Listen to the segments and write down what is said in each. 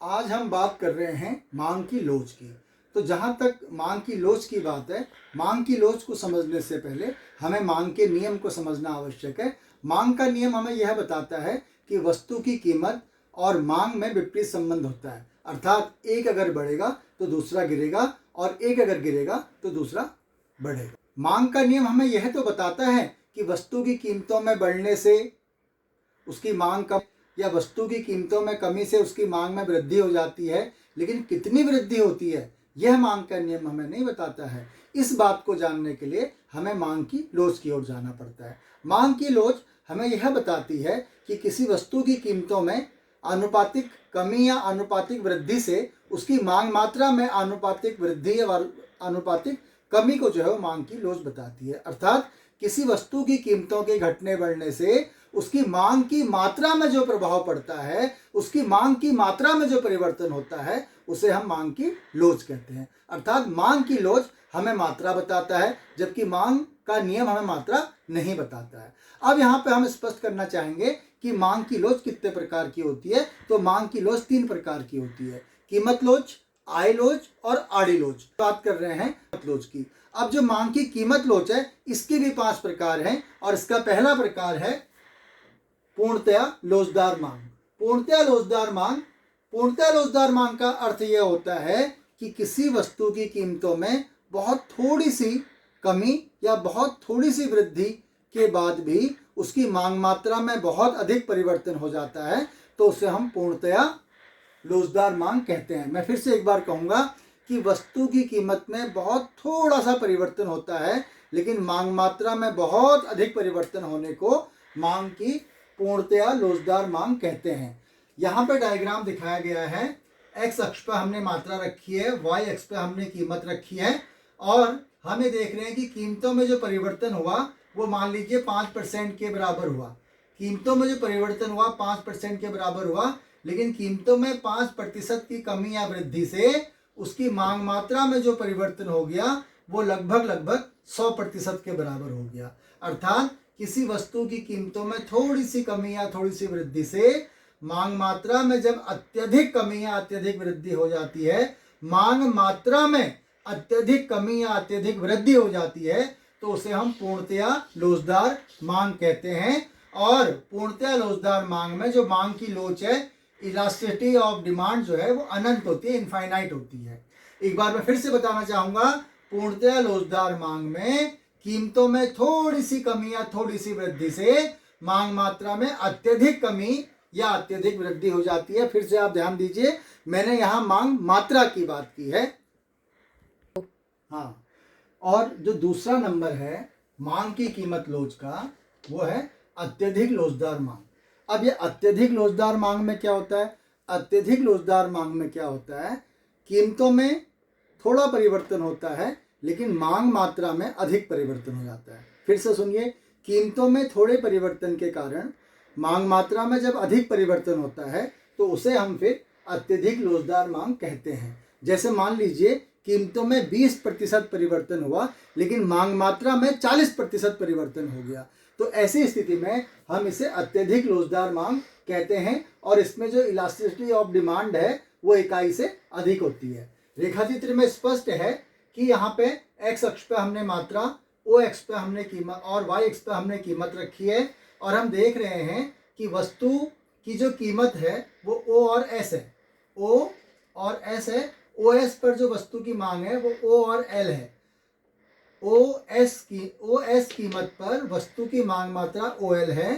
आज हम बात कर रहे हैं मांग की लोच की। तो जहाँ तक मांग की लोच की बात है, मांग की लोच को समझने से पहले हमें मांग के नियम को समझना आवश्यक है। मांग का नियम हमें यह बताता है कि वस्तु की कीमत और मांग में विपरीत संबंध होता है, अर्थात एक अगर बढ़ेगा तो दूसरा गिरेगा और एक अगर गिरेगा तो दूसरा बढ़ेगा। मांग का नियम हमें यह तो बताता है कि वस्तु की कीमतों में बढ़ने से उसकी मांग कम या वस्तु की कीमतों में कमी से उसकी मांग में वृद्धि हो जाती है, लेकिन कितनी वृद्धि होती है यह मांग का नियम हमें नहीं बताता है। इस बात को जानने के लिए हमें मांग की लोच की ओर जाना पड़ता है। मांग की लोच हमें यह बताती है कि किसी वस्तु की कीमतों में आनुपातिक कमी या आनुपातिक वृद्धि से उसकी मांग मात्रा में आनुपातिक वृद्धि या आनुपातिक कमी को जो है वो मांग की लोच बताती है। अर्थात किसी वस्तु की कीमतों के घटने बढ़ने से उसकी मांग की मात्रा में जो प्रभाव पड़ता है, उसकी मांग की मात्रा में जो परिवर्तन होता है, उसे हम मांग की लोच कहते हैं। अर्थात मांग की लोच हमें मात्रा बताता है, जबकि मांग का नियम हमें मात्रा नहीं बताता है। अब यहाँ पे हम स्पष्ट करना चाहेंगे कि मांग की लोच कितने प्रकार की होती है। तो मांग की लोच 3 प्रकार की होती है: कीमत लोच, आय लोच और आड़ी लोच। बात कर रहे हैं कीमत लोच की। अब जो मांग की कीमत लोच है, इसके भी 5 प्रकार हैं और इसका पहला प्रकार है पूर्णतया लोचदार मांग। पूर्णतया लोचदार मांग का अर्थ यह होता है कि किसी वस्तु की कीमतों में बहुत थोड़ी सी कमी या बहुत थोड़ी सी वृद्धि के बाद भी उसकी मांग मात्रा में बहुत अधिक परिवर्तन हो जाता है, तो उसे हम पूर्णतया लोचदार मांग कहते हैं। मैं फिर से एक बार कहूँगा कि वस्तु की कीमत में बहुत थोड़ा सा परिवर्तन होता है, लेकिन मांग मात्रा में बहुत अधिक परिवर्तन होने को मांग की पूर्णतया लोचदार मांग कहते हैं। यहाँ पे डायग्राम दिखाया गया है। एक्स अक्ष पर हमने मात्रा रखी है, वाई अक्ष पर हमने कीमत रखी है और हमें देख रहे हैं कि कीमतों में जो परिवर्तन हुआ वो मान लीजिए 5% के बराबर हुआ। कीमतों में जो परिवर्तन हुआ 5% के बराबर हुआ, लेकिन कीमतों में 5% की कमी या वृद्धि से उसकी मांग मात्रा में जो परिवर्तन हो गया वो लगभग 100% के बराबर हो गया। अर्थात किसी वस्तु की कीमतों में थोड़ी सी कमी या थोड़ी सी वृद्धि से मांग मात्रा में जब अत्यधिक कमी या अत्यधिक वृद्धि हो जाती है, मांग मात्रा में अत्यधिक कमी या अत्यधिक वृद्धि हो जाती है, तो उसे हम पूर्णतया लोचदार मांग कहते हैं। और पूर्णतया लोचदार मांग में जो मांग की लोच है, इलास्टिसिटी ऑफ डिमांड जो है वो अनंत होती है, इनफाइनाइट होती है। एक बार मैं फिर से बताना चाहूंगा, पूर्णतया लोचदार मांग में कीमतों में थोड़ी सी कमी या थोड़ी सी वृद्धि से मांग मात्रा में अत्यधिक कमी या अत्यधिक वृद्धि हो जाती है। फिर से आप ध्यान दीजिए, मैंने यहाँ मांग मात्रा की बात की है। हाँ, और जो दूसरा नंबर है मांग की कीमत लोच का, वो है अत्यधिक लोचदार मांग। अब ये अत्यधिक लोचदार मांग में क्या होता है? अत्यधिक लोचदार मांग में क्या होता है? कीमतों में थोड़ा परिवर्तन होता है, लेकिन मांग मात्रा में अधिक परिवर्तन हो जाता है। फिर से सुनिए, कीमतों में थोड़े परिवर्तन के कारण मांग मात्रा में जब अधिक परिवर्तन होता है, तो उसे हम फिर अत्यधिक लोचदार मांग कहते हैं। जैसे मान लीजिए कीमतों में 20% परिवर्तन हुआ, लेकिन मांग मात्रा में 40% परिवर्तन हो गया, तो ऐसी स्थिति में हम इसे अत्यधिक लोचदार मांग कहते हैं। और इसमें जो इलास्टिसिटी ऑफ डिमांड है वो इकाई से अधिक होती है। रेखा चित्र में स्पष्ट है कि यहाँ पे एक्स अक्ष पे हमने मात्रा, ओ एक्स पे हमने कीमत और वाई एक्स पे हमने कीमत रखी है, और हम देख रहे हैं कि वस्तु की जो कीमत है वो ओ और एस है। ओ और एस है। ओ एस पर जो वस्तु की मांग है वो ओ और एल है। ओ एस कीमत पर वस्तु की मांग मात्रा ओ एल है।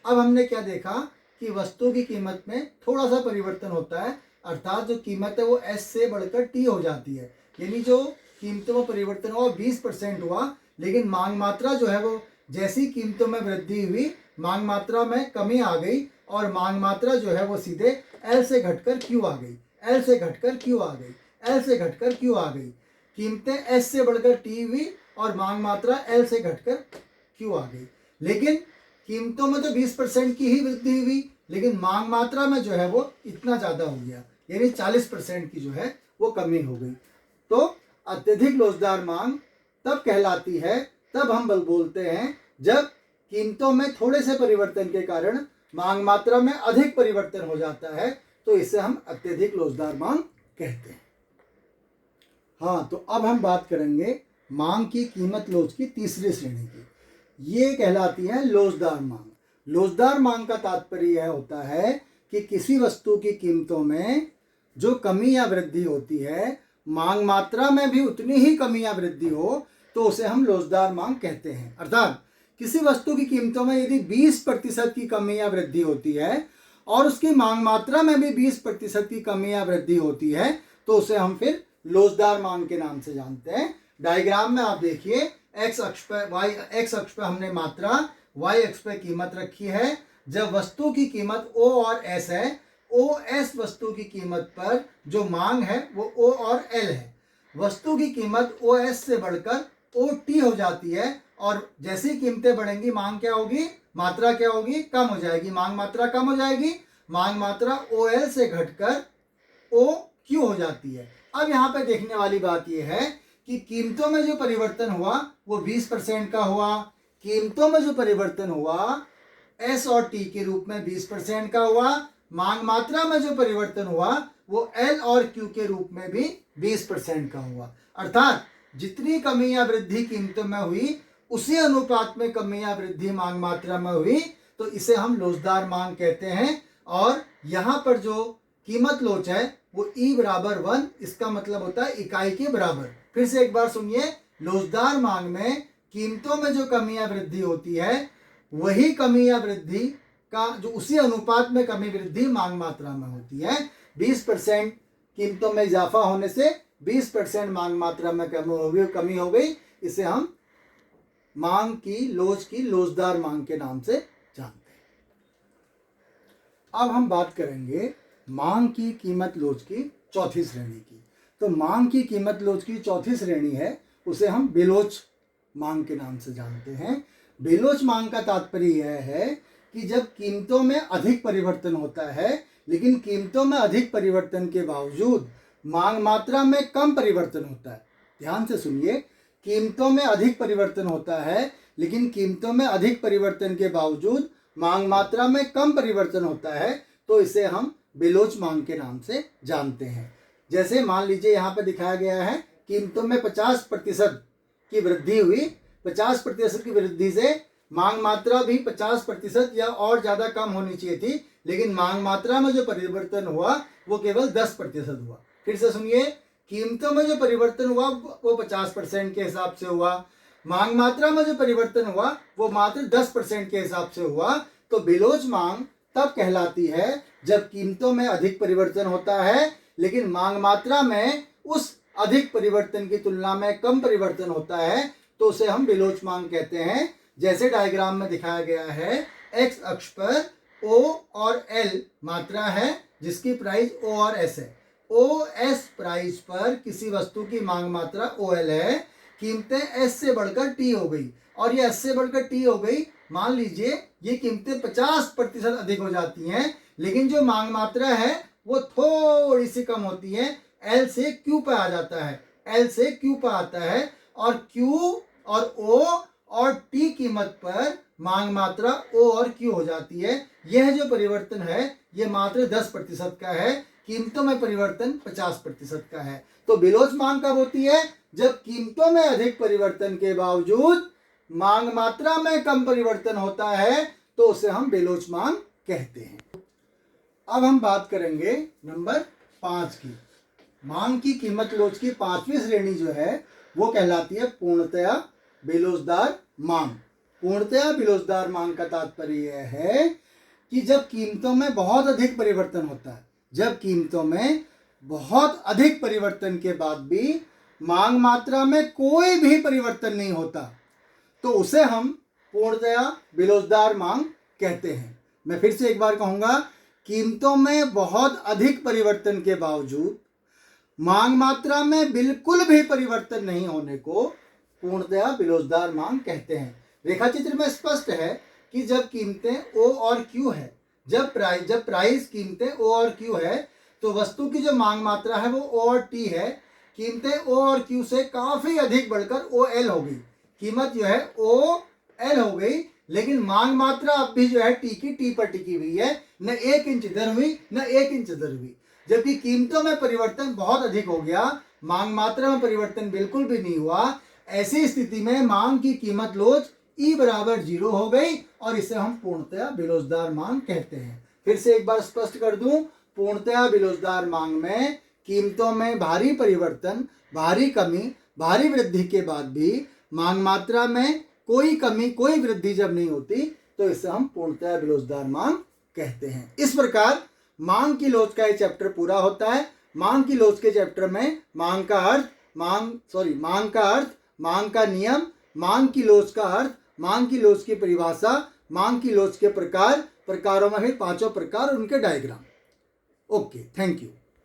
अब हमने क्या देखा कि वस्तु की कीमत में थोड़ा सा परिवर्तन होता है, अर्थात जो कीमत है वो एस से बढ़कर टी हो जाती है। यानी जो कीमतों में परिवर्तन हुआ 20% हुआ, लेकिन मांग मात्रा जो है वो जैसी कीमतों में वृद्धि हुई, मांग मात्रा में कमी आ गई और मांग मात्रा जो है वो सीधे एल से घटकर क्यू आ गई, एल से घटकर क्यू आ गई, एल से घटकर क्यू आ गई। कीमतें एस से बढ़कर टी हुई और मांग मात्रा एल से घटकर क्यू आ गई। लेकिन कीमतों में तो 20% की ही वृद्धि हुई, लेकिन मांग मात्रा में जो है वो इतना ज़्यादा हो गया, यानी 40% की जो है वो कमी हो गई। तो अत्यधिक लोचदार मांग तब कहलाती है, तब हम बोलते हैं जब कीमतों में थोड़े से परिवर्तन के कारण मांग मात्रा में अधिक परिवर्तन हो जाता है, तो इसे हम अत्यधिक लोचदार मांग कहते हैं। हाँ, तो अब हम बात करेंगे मांग की कीमत लोच की तीसरी श्रेणी की। ये कहलाती है लोचदार मांग। लोचदार मांग का तात्पर्य यह होता है कि किसी वस्तु की कीमतों में जो कमी या वृद्धि होती है, मांग मात्रा में भी उतनी ही कमी या वृद्धि हो, तो उसे हम लोचदार मांग कहते हैं। अर्थात किसी वस्तु की कीमतों में यदि 20% की कमी या वृद्धि होती है और उसकी मांग मात्रा में भी 20% की कमी या वृद्धि होती है, तो उसे हम फिर लोचदार मांग के नाम से जानते हैं। डायग्राम में आप देखिए, एक्स अक्ष पर हमने मात्रा, वाई अक्ष पर कीमत रखी है। जब वस्तु की कीमत ओ और एस है, ओ एस वस्तु की कीमत पर जो मांग है वो ओ और एल है। वस्तु की कीमत ओ एस से बढ़कर ओ टी हो जाती है और जैसे ही कीमतें बढ़ेंगी मांग क्या होगी, मात्रा क्या होगी, कम हो जाएगी। मांग मात्रा कम हो जाएगी, मांग मात्रा ओ एल से घटकर ओ क्यू हो जाती है। अब यहाँ पे देखने वाली बात यह है कि कीमतों में जो परिवर्तन हुआ वो 20% का हुआ। कीमतों में जो परिवर्तन हुआ एस और टी के रूप में 20% का हुआ। मांग मात्रा में जो परिवर्तन हुआ वो एल और क्यू के रूप में भी 20% का हुआ। अर्थात जितनी कमी या वृद्धि कीमतों में हुई उसी अनुपात में कमी या वृद्धि मांग मात्रा में हुई, तो इसे हम लोचदार मांग कहते हैं। और यहाँ पर जो कीमत लोच है वो E बराबर 1, इसका मतलब होता है इकाई के बराबर। फिर से एक बार सुनिए, लोचदार मांग में कीमतों में जो कमी या वृद्धि होती है वही कमी या वृद्धि का जो उसी अनुपात में कमी वृद्धि मांग मात्रा में होती है। 20% कीमतों में इजाफा होने से 20% मांग मात्रा में कमी हो गई, इसे हम मांग की लोचदार मांग के नाम से जानते हैं। अब हम बात करेंगे मांग की कीमत लोच की चौथी श्रेणी की। तो मांग की कीमत लोच की चौथी श्रेणी है, उसे हम बेलोच मांग के नाम से जानते हैं। बेलोच मांग का तात्पर्य यह है कि जब कीमतों में अधिक परिवर्तन होता है, लेकिन कीमतों में अधिक परिवर्तन के बावजूद मांग मात्रा में कम परिवर्तन होता है। ध्यान से सुनिए, कीमतों में अधिक परिवर्तन होता है लेकिन कीमतों में अधिक परिवर्तन के बावजूद मांग मात्रा में कम परिवर्तन होता है, तो इसे हम बेलोच मांग के नाम से जानते हैं। जैसे मान लीजिए यहाँ पे दिखाया गया है, कीमतों में 50% की वृद्धि हुई। 50% की वृद्धि से मांग मात्रा भी 50% या और ज़्यादा कम होनी चाहिए थी, लेकिन मांग मात्रा में जो परिवर्तन हुआ वो केवल 10% हुआ। फिर से सुनिए, कीमतों में जो परिवर्तन हुआ वो 50% के हिसाब से हुआ, मांग मात्रा में जो परिवर्तन हुआ वो मात्र 10% के हिसाब से हुआ। तो बेलोच मांग तब कहलाती है जब कीमतों में अधिक परिवर्तन होता है लेकिन मांग मात्रा में उस अधिक परिवर्तन की तुलना में कम परिवर्तन होता है, तो उसे हम बेलोच मांग कहते हैं। जैसे डायग्राम में दिखाया गया है, एक्स अक्ष पर ओ और एल मात्रा है जिसकी प्राइस ओ और एस है। ओ एस प्राइस पर किसी वस्तु की मांग मात्रा ओ एल है, कीमतें एस से बढ़कर टी हो गई और ये एस से बढ़कर टी हो गई। मान लीजिए ये कीमतें 50% अधिक हो जाती हैं, लेकिन जो मांग मात्रा है वो थोड़ी सी कम होती है, एल से क्यू पर आ जाता है, एल से क्यू पर आता है और क्यू और ओ और टी कीमत पर मांग मात्रा ओ और क्यू हो जाती है। यह जो परिवर्तन है ये मात्र 10% का है, कीमतों में परिवर्तन 50% का है। तो बेलोच मांग कब होती है? जब कीमतों में अधिक परिवर्तन के बावजूद मांग मात्रा में कम परिवर्तन होता है, तो उसे हम बेलोच मांग कहते हैं। अब हम बात करेंगे नंबर 5 की। मांग की कीमत लोच की 5वीं श्रेणी जो है वो कहलाती है पूर्णतया बेलोचदार मांग। पूर्णतया बेलोचदार मांग का तात्पर्य यह है कि जब कीमतों में बहुत अधिक परिवर्तन होता है, जब कीमतों में बहुत अधिक परिवर्तन के बाद भी मांग मात्रा में कोई भी परिवर्तन नहीं होता, तो उसे हम पूर्णतया बेलोचदार मांग कहते हैं। मैं फिर से एक बार कहूँगा, कीमतों में बहुत अधिक परिवर्तन के बावजूद मांग मात्रा में बिल्कुल भी परिवर्तन नहीं होने को पूर्णतया बेलोचदार मांग कहते हैं। रेखाचित्र में स्पष्ट है कि जब कीमतें ओ और क्यू है, जब प्राइस कीमतें ओ और क्यू है, तो वस्तु की जो मांग मात्रा है वो ओ और टी है। कीमतें ओ और क्यू से काफ़ी अधिक बढ़कर ओ एल हो गई, कीमत जो है ओ एल हो गई, लेकिन मांग मात्रा अब भी जो है टी की टी पर टिकी हुई है, न 1 इंच दर हुई, न 1 इंच दर हुई। जबकि कीमतों में परिवर्तन बहुत अधिक हो गया, मांग मात्रा में परिवर्तन बिल्कुल भी नहीं हुआ। ऐसी स्थिति में मांग की कीमत लोच E बराबर 0 हो गई और इसे हम पूर्णतया बिलोजदार मांग कहते हैं। फिर से एक बार स्पष्ट कर दूं, पूर्णतया बिलोजदार मांग में कीमतों में भारी परिवर्तन, भारी कमी, भारी वृद्धि के बाद भी मांग मात्रा में कोई कमी, कोई वृद्धि जब नहीं होती तो इसे हम पूर्णतया बिलोजदार मांग कहते हैं। इस प्रकार मांग की लोच का ये चैप्टर पूरा होता है। मांग की लोच के चैप्टर में मांग का अर्थ, मांग का नियम, मांग की लोच का अर्थ, मांग की लोच की परिभाषा, मांग की लोच के प्रकारों में फिर 5 प्रकार और उनके डायग्राम। Okay, thank you.